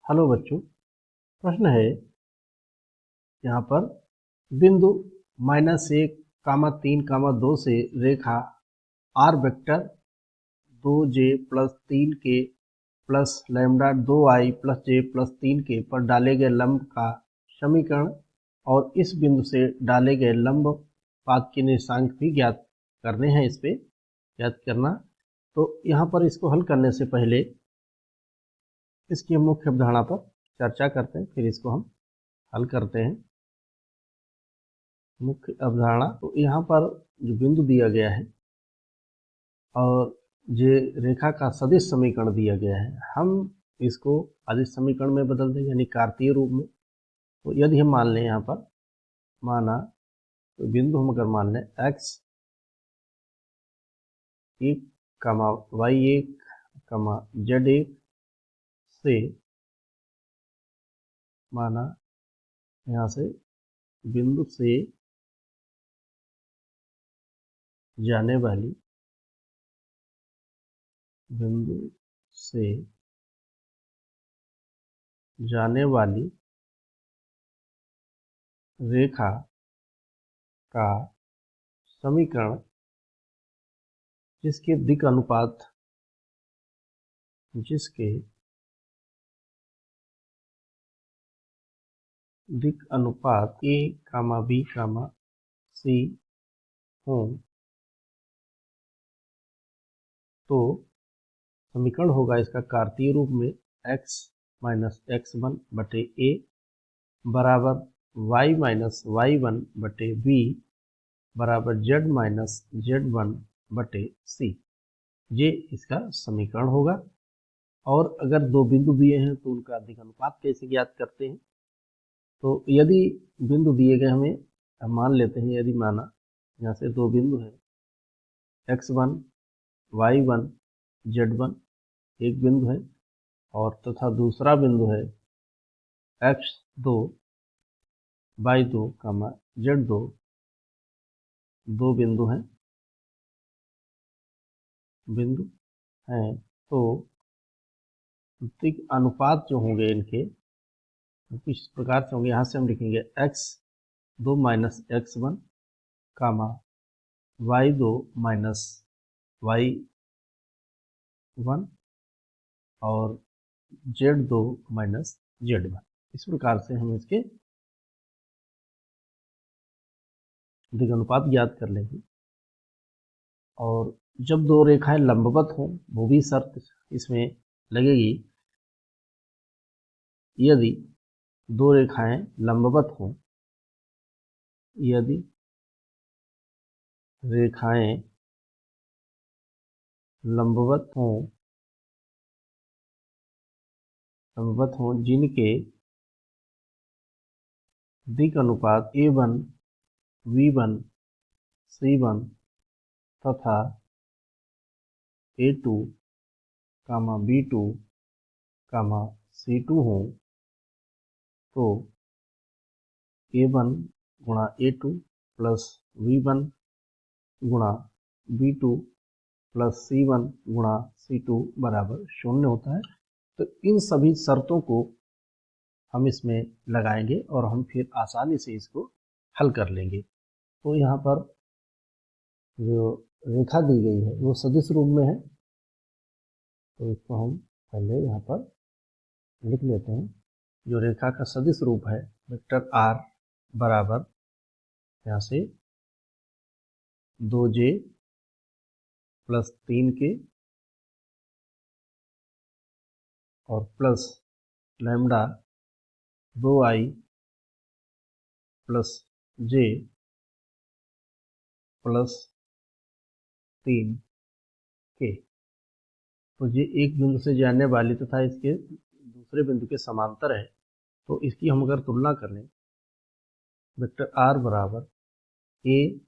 Hello बच्चों, प्रश्न है यहाँ पर बिंदु -1, 3, 2 से रेखा r vector 2j plus 3k plus lambda 2i plus j plus 3k पर डाले गए लंब का समीकरण और इस बिंदु से डाले गए लंब पात के निर्देशांक भी ज्ञात करने हैं। इस पे ज्ञात करना, तो यहाँ पर इसको हल करने से पहले इसकी मुख्य अवधारणा पर चर्चा करते हैं, फिर इसको हम हल करते हैं। मुख्य अवधारणा, तो यहाँ पर जो बिंदु दिया गया है और ये रेखा का सदिश समीकरण दिया गया है, हम इसको अदिश समीकरण में बदल दें, यानी कार्तीय रूप में। तो यदि हम मान लें यहाँ पर माना, तो बिंदु हम अगर मान लें x1, y1, z1 से माना यहाँ से बिंदु से जाने वाली रेखा का समीकरण जिसके दिक् अनुपात a, b, c हो, तो समीकरण होगा इसका कार्तीय रूप में x माइनस x1 बटे a बराबर y माइनस y1 बटे b बराबर z माइनस z1 बटे c। ये इसका समीकरण होगा। और अगर दो बिंदु दिए हैं तो उनका दिक् अनुपात कैसे ज्ञात करते हैं? तो यदि बिंदु दिए गए हमें, हम मान लेते हैं, यदि माना यहाँ से दो बिंदु हैं x1, y1, z1 एक बिंदु है, और तथा दूसरा बिंदु है x2, y2, z2 दो बिंदु हैं तो दिक् अनुपात जो होंगे इनके किस प्रकार से होंगे? यहाँ से हम लिखेंगे x2 minus x1, y2 minus y1 और z2 माइनस z1। इस प्रकार से हम इसके दिक् अनुपात ज्ञात कर लेंगे। और जब दो रेखाएं लंबवत हों, वो भी शर्त इसमें लगेगी। यदि दो रेखाएं लंबवत हों, जिनके दिक् अनुपात a1, v1, c1 तथा a2, b2, c2 हो, तो a1 गुणा a2 प्लस v1 गुणा b2 प्लस c1 गुणा c2 बराबर 0 होता है। तो इन सभी शर्तों को हम इसमें लगाएंगे और हम फिर आसानी से इसको हल कर लेंगे। तो यहाँ पर जो रेखा दी गई है वो सदिश रूप में है, तो इसको हम पहले यहाँ पर लिख लेते हैं। जो रेखा का सदिश रूप है वेक्टर r बराबर यहाँ से 2j प्लस 3k और plus lambda 2i plus j plus 3k। तो ये एक बिंदु से जाने वाली तथा इसके दूसरे बिंदु के समांतर है। तो इसकी हम अगर तुलना कर लें, वेक्टर r बराबर a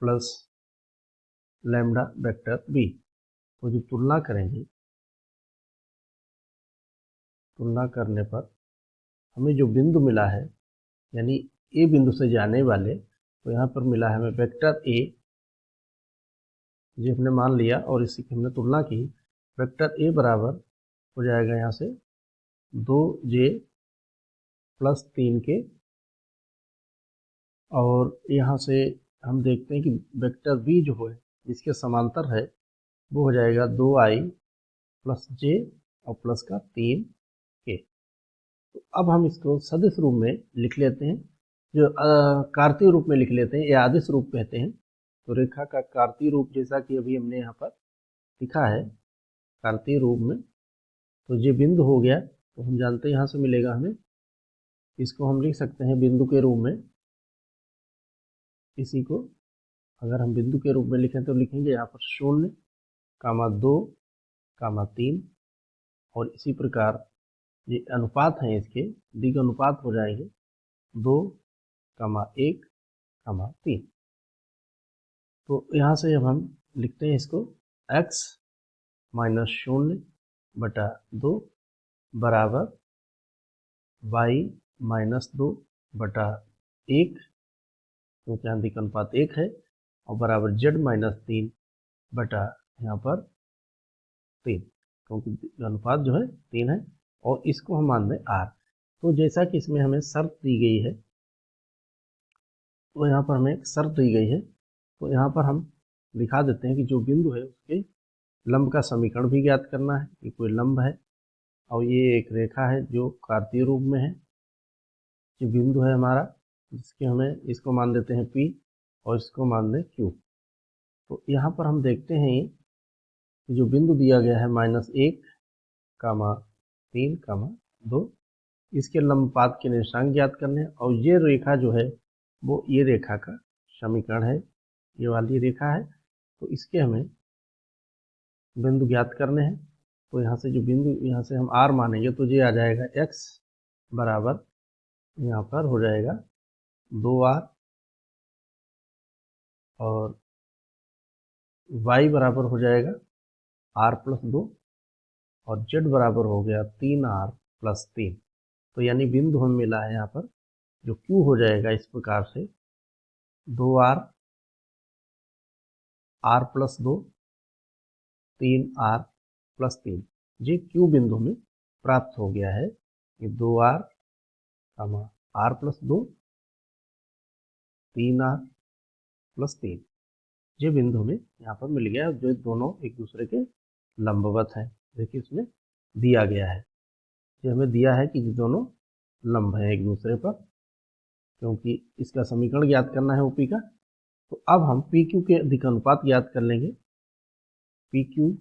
plus lambda vector b, तो जो तुलना करेंगे, तुलना करने पर हमें जो बिंदु मिला है, यानी a बिंदु से जाने वाले, तो यहाँ पर मिला है हमें वेक्टर a, जो हमने मान लिया और इसी की हमने तुलना की। वेक्टर a बराबर हो जाएगा यहाँ से 2j प्लस 3k, और यहाँ से हम देखते हैं कि वेक्टर b जो है जिसके समांतर है वो हो जाएगा 2i प्लस j और प्लस का 3k। तो अब हम इसको सदिश रूप में लिख लेते हैं, जो कार्तीय रूप में लिख लेते हैं या अदिश रूप कहते हैं। तो रेखा का कार्तीय रूप जैसा कि अभी हमने यहाँ पर लिखा है कार्तीय रूप में, तो ये बिंदु हो गया, तो हम जानते हैं यहाँ से मिलेगा हमें, इसको हम लिख सकते हैं बिंदु के रूप में। इसी को अगर हम बिंदु के रूप में लिखें तो लिखेंगे यहाँ पर 0, 2, 3, और इसी प्रकार ये अनुपात हैं, इसके दिग अनुपात हो जाएंगे 2, 1, 3। तो यहाँ से अब हम लिखते हैं इसको x माइनस 0/2 बराबर y माइनस 2/1, क्योंकि यहाँ दिग अनुपात 1 है, और बराबर z माइनस 3 बटा यहाँ पर 3, क्योंकि अनुपात जो है 3 है, और इसको हम मान दें r। तो जैसा कि इसमें हमें शर्त दी गई है, तो यहाँ पर हमें एक शर्त दी गई है, तो यहाँ पर हम दिखा देते हैं कि जो बिंदु है उसके लंब का समीकरण भी ज्ञात करना है। ये कोई लंब है और ये एक रेखा है जो कार्तीय रूप में है। ये बिंदु है हमारा, जिसके हमें इसको मान देते हैं P और इसको मान दें Q। तो यहाँ पर हम देखते हैं कि जो बिंदु दिया गया है -1, 3, 2, इसके लंबपात के निर्देशांक ज्ञात करने हैं, और ये रेखा जो है वो ये रेखा का समीकरण है, ये वाली रेखा है। तो इसके हमें बिंदु ज्ञात करने हैं। तो यहाँ से जो बिंदु, यहाँ से हम r मानेंगे तो ये आ जाएगा x बराबर, यहाँ पर हो जाएगा 2r, और y बराबर हो जाएगा r प्लस 2, और z बराबर हो गया 3r प्लस 3। तो यानी बिंदु हमें मिला है यहाँ पर जो q हो जाएगा इस प्रकार से 2r, r plus 2, 3r plus 3। ये q बिंदु में प्राप्त हो गया है कि 2r, r plus 2, 3r plus 3। ये बिंदु हमें यहाँ पर मिल गया, जो दोनों एक दूसरे के लंबवत हैं। देखिए इसमें दिया गया है, ये हमें दिया है कि ये दोनों लंब हैं एक दूसरे पर, क्योंकि इसका समीकरण ज्ञात करना है OP का। तो अब हम PQ के दिक् अनुपात ज्ञात कर लेंगे। PQ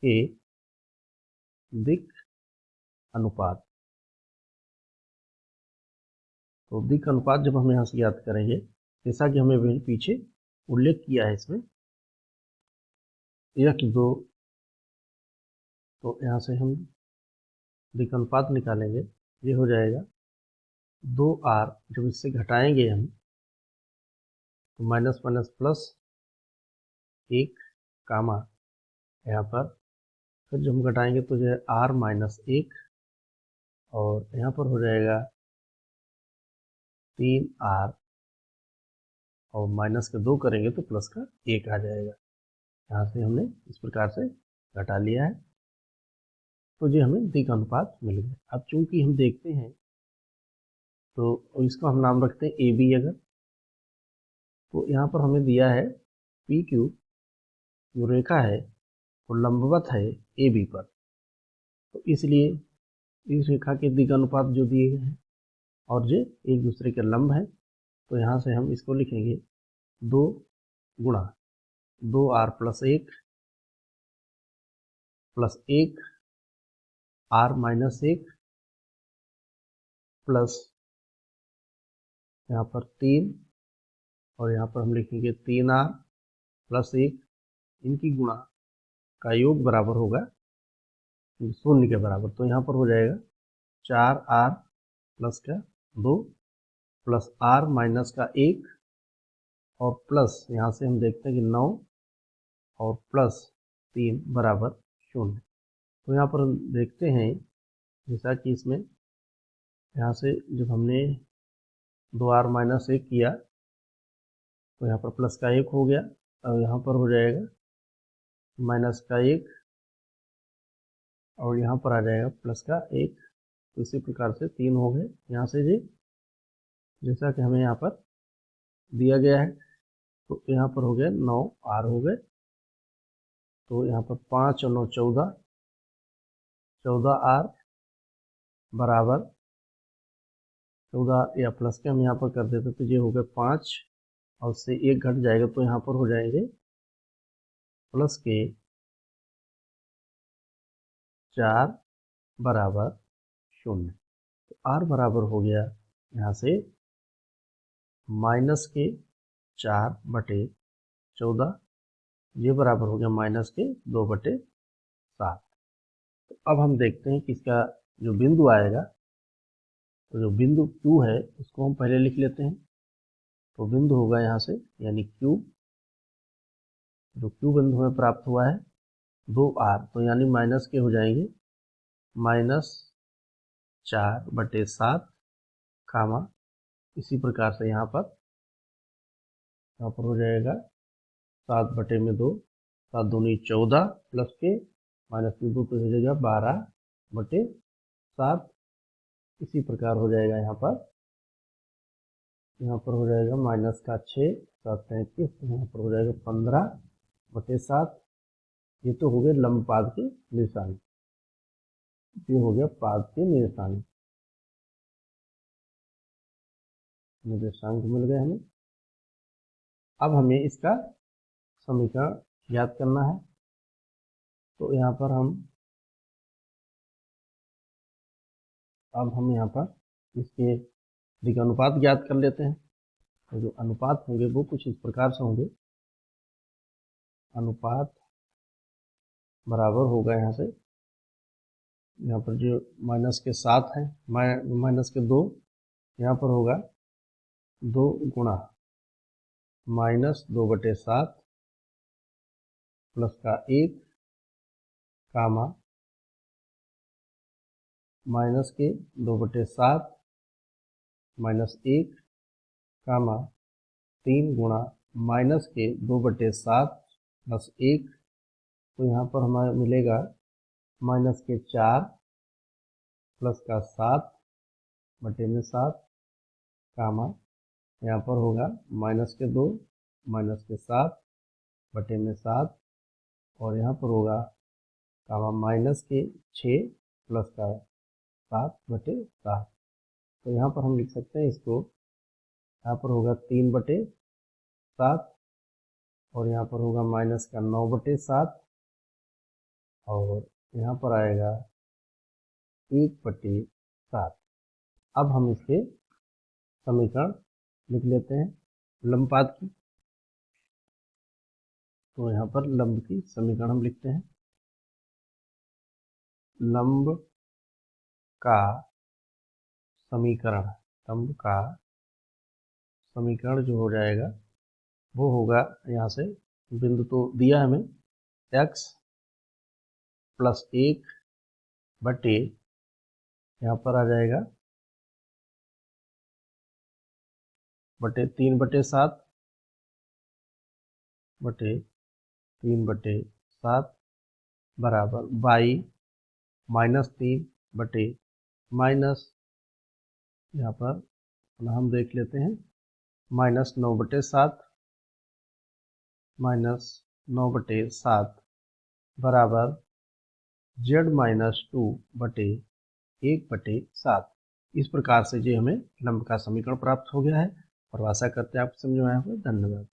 के दिक् अनुपात, तो दिक् अनुपात जब हम यहाँ से ज्ञात करेंगे, जैसा कि हमें पीछे उल्लेख किया है इसमें 1, 2, तो यहाँ से हम दिक् अनुपात निकालेंगे, ये हो जाएगा 2r, जब इससे घटाएंगे हम तो माइनस माइनस प्लस 1, यहाँ पर फिर जब हम घटाएंगे तो जो है r माइनस 1, और यहाँ पर हो जाएगा 3r, और माइनस के 2 करेंगे तो प्लस का 1 आ जाएगा। यहाँ से हमने इस प्रकार से घटा लिया है, तो ये हमें दिक् अनुपात मिल गया। अब चूंकि हम देखते हैं तो इसको हम नाम रखते हैं AB। अगर तो यहाँ पर हमें दिया है PQ जो रेखा है वो लंबवत है AB पर, तो इसलिए इस रेखा के दिक् अनुपात जो दिए गए हैं और ये एक दूसरे के लंब हैं, तो यहाँ से हम इसको लिखेंगे 2 गुणा 2r plus 1 plus 1 r minus 1 plus यहाँ पर 3, और यहाँ पर हम लिखेंगे 3r प्लस 1, इनकी गुणा का योग बराबर होगा 0 के बराबर। तो यहाँ पर हो जाएगा 4r प्लस का 2 प्लस r माइनस का 1, और प्लस यहाँ से हम देखते हैं कि 9 और प्लस 3 बराबर 0। तो यहाँ पर हम देखते हैं जैसा कि इसमें यहाँ से जब हमने 2r माइनस 1 किया तो यहाँ पर प्लस का 1 हो गया, और यहाँ पर हो जाएगा माइनस का 1, और यहाँ पर आ जाएगा प्लस का 1। तो इसी प्रकार से 3 हो गए यहाँ से जी, जैसा कि हमें यहाँ पर दिया गया है। तो यहाँ पर हो गए 9 आर हो गए। तो यहाँ पर 5 और 9 14, 14 आर बराबर 14 या प्लस के हम यहाँ पर कर देते तो ये हो गए 5 और उससे 1 घट जाएगा तो यहाँ पर हो जाएंगे प्लस के 4 बराबर 0। तो आर बराबर हो गया यहाँ से माइनस के 4 बटे 14, ये बराबर हो गया माइनस के 2 बटे 7। तो अब हम देखते हैं कि इसका जो बिंदु आएगा, तो जो बिंदु Q है उसको हम पहले लिख लेते हैं। तो बिंदु होगा यहाँ से यानी Q, जो Q बिंदु हमें प्राप्त हुआ है 2R, तो यानी माइनस के हो जाएंगे -4/7 कामा, इसी प्रकार से यहाँ पर हो जाएगा 7/2, 7 दूनी 14 प्लस के माइनस के 2 तो हो जाएगा 12/7। इसी प्रकार हो जाएगा यहाँ पर हो जाएगा माइनस का 6, 7 33, यहाँ पर हो जाएगा 15/7। ये तो हो गए लंब पाद के निशान, ये हो गया पाद के निशान, निर्देशांक मिल गए हमें। अब हमें इसका समीकरण ज्ञात करना है। तो यहाँ पर हम यहाँ पर इसके अनुपात ज्ञात कर लेते हैं। तो जो अनुपात होंगे वो कुछ इस प्रकार से होंगे। अनुपात बराबर होगा यहाँ से, यहाँ पर जो माइनस के 7 है, माइनस के 2, यहाँ पर होगा 2 गुणा -2/7 प्लस का 1 कामा माइनस के 2/7 -1 कामा 3 गुणा माइनस के 2/7 प्लस 1। तो यहाँ पर हमारा मिलेगा माइनस के 4 प्लस का 7/7 कामा, यहाँ पर होगा माइनस के 2 माइनस के 7/7 और यहाँ पर होगा कामा माइनस के 6 प्लस का 7/7। तो यहाँ पर हम लिख सकते हैं इसको, यहाँ पर होगा 3/7 और यहाँ पर होगा माइनस का 9/7 और यहाँ पर आएगा 1/7। अब हम इसके समीकरण लिख लेते हैं लंब पाद की। तो यहाँ पर लंब की समीकरण हम लिखते हैं। लंब का समीकरण, लंब का समीकरण जो हो जाएगा वो होगा यहाँ से, बिंदु तो दिया हमें x + 1 बटे, यहाँ पर आ जाएगा बटे 3/7 बटे 3/7 बराबर y -3 बटे माइनस, यहाँ पर हम देख लेते हैं -9/7 बराबर z-2 बटे 1/7। इस प्रकार से जो हमें लंब का समीकरण प्राप्त हो गया है और आशा करते हैं आपको समझ में आया होगा। धन्यवाद।